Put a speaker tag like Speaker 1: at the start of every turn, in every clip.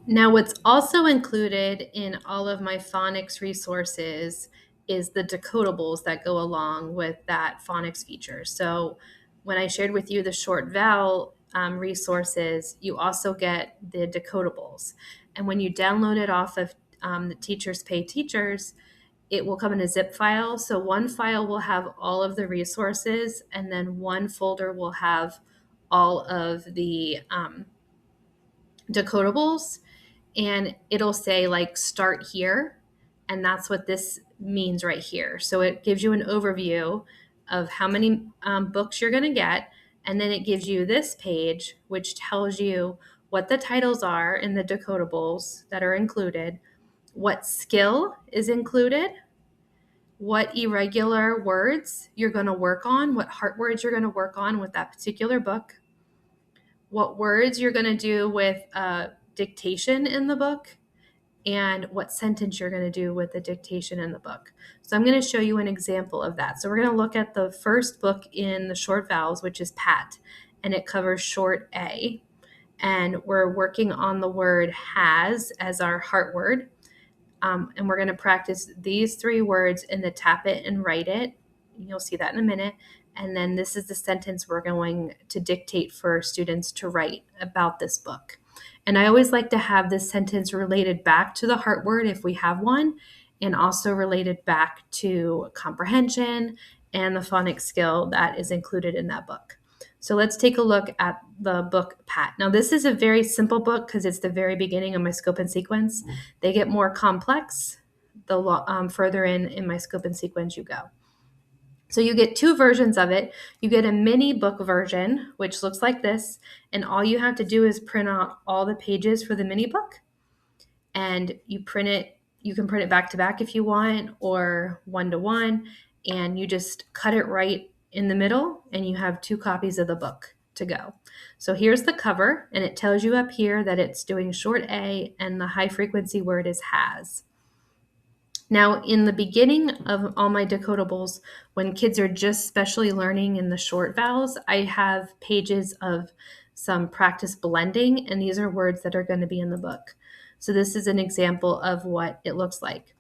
Speaker 1: Now, what's also included in all of my phonics resources is the decodables that go along with that phonics feature. So, when I shared with you the short vowel resources, you also get the decodables. And when you download it off of the Teachers Pay Teachers, it will come in a zip file. So, one file will have all of the resources, and then one folder will have all of the decodables, and it'll say like start here, and that's what this means right here. So it gives you an overview of how many books you're going to get, and then it gives you this page which tells you what the titles are in the decodables that are included, what skill is included, what irregular words you're going to work on, what heart words you're going to work on with that particular book, what words you're going to do with dictation in the book, and what sentence you're going to do with the dictation in the book. So I'm going to show you an example of that. So we're going to look at the first book in the short vowels, which is Pat, and it covers short A. And we're working on the word has as our heart word. And we're going to practice these three words in the tap it and write it. You'll see that in a minute. And then this is the sentence we're going to dictate for students to write about this book. And I always like to have this sentence related back to the heart word if we have one, and also related back to comprehension and the phonics skill that is included in that book. So let's take a look at the book Pat. Now, this is a very simple book because it's the very beginning of my scope and sequence. They get more complex the further in my scope and sequence you go. So you get two versions of it. You get a mini book version, which looks like this, and all you have to do is print out all the pages for the mini book, and you print it. You can print it back to back if you want, or one to one, and you just cut it right in the middle, and you have two copies of the book to go. So here's the cover, and it tells you up here that it's doing short A, and the high frequency word is has. Now, in the beginning of all my decodables, when kids are just specially learning in the short vowels, I have pages of some practice blending, and these are words that are going to be in the book. So this is an example of what it looks like.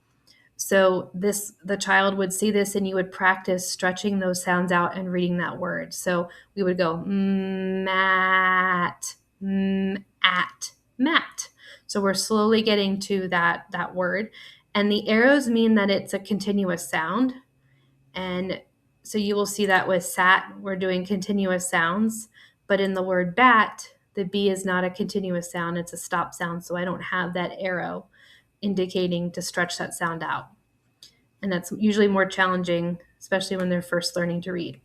Speaker 1: So the child would see this, and you would practice stretching those sounds out and reading that word. So we would go mat, at, mat. So we're slowly getting to that word. And the arrows mean that it's a continuous sound. And so you will see that with sat, we're doing continuous sounds. But in the word bat, the B is not a continuous sound, it's a stop sound. So I don't have that arrow indicating to stretch that sound out. And that's usually more challenging, especially when they're first learning to read.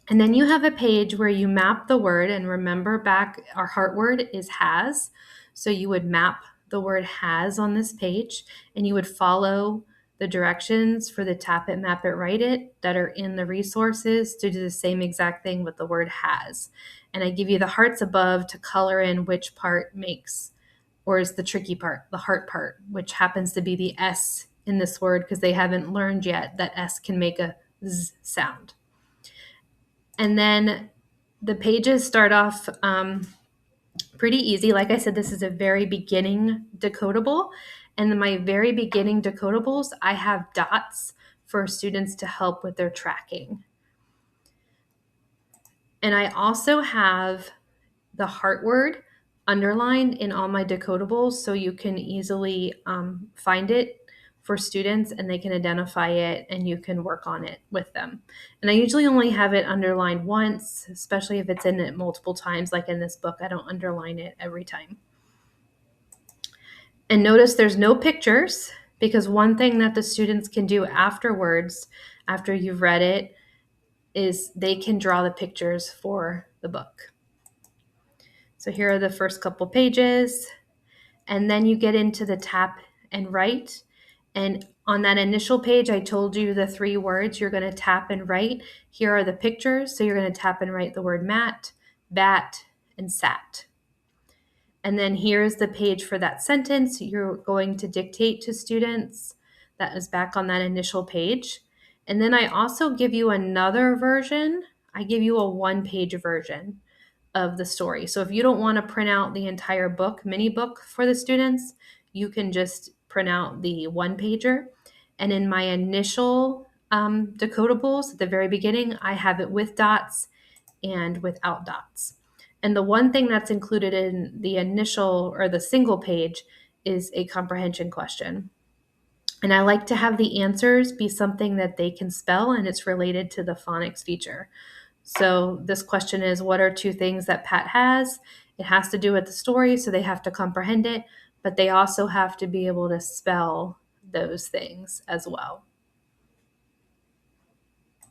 Speaker 1: And then you have a page where you map the word, and remember back, our heart word is has. So you would map the word has on this page, and you would follow the directions for the tap it, map it, write it that are in the resources to do the same exact thing with the word has. And I give you the hearts above to color in which part makes, or is the tricky part, the heart part, which happens to be the S in this word because they haven't learned yet that S can make a Z sound. And then the pages start off pretty easy. Like I said, this is a very beginning decodable. And in my very beginning decodables, I have dots for students to help with their tracking. And I also have the heart word underlined in all my decodables so you can easily find it for students and they can identify it and you can work on it with them. And I usually only have it underlined once, especially if it's in it multiple times, like in this book. I don't underline it every time. And notice there's no pictures, because one thing that the students can do afterwards, after you've read it, is they can draw the pictures for the book. So here are the first couple pages, and then you get into the tap and write. And on that initial page, I told you the three words you're going to tap and write. Here are the pictures. So you're going to tap and write the word mat, bat, and sat. And then here's the page for that sentence you're going to dictate to students. That is back on that initial page. And then I also give you another version. I give you a one-page version of the story. So if you don't want to print out the entire book, mini book for the students, you can just print out the one pager. And in my initial decodables at the very beginning, I have it with dots and without dots. And the one thing that's included in the initial or the single page is a comprehension question. And I like to have the answers be something that they can spell and it's related to the phonics feature. So this question is, what are two things that Pat has? It has to do with the story, so they have to comprehend it, but they also have to be able to spell those things as well.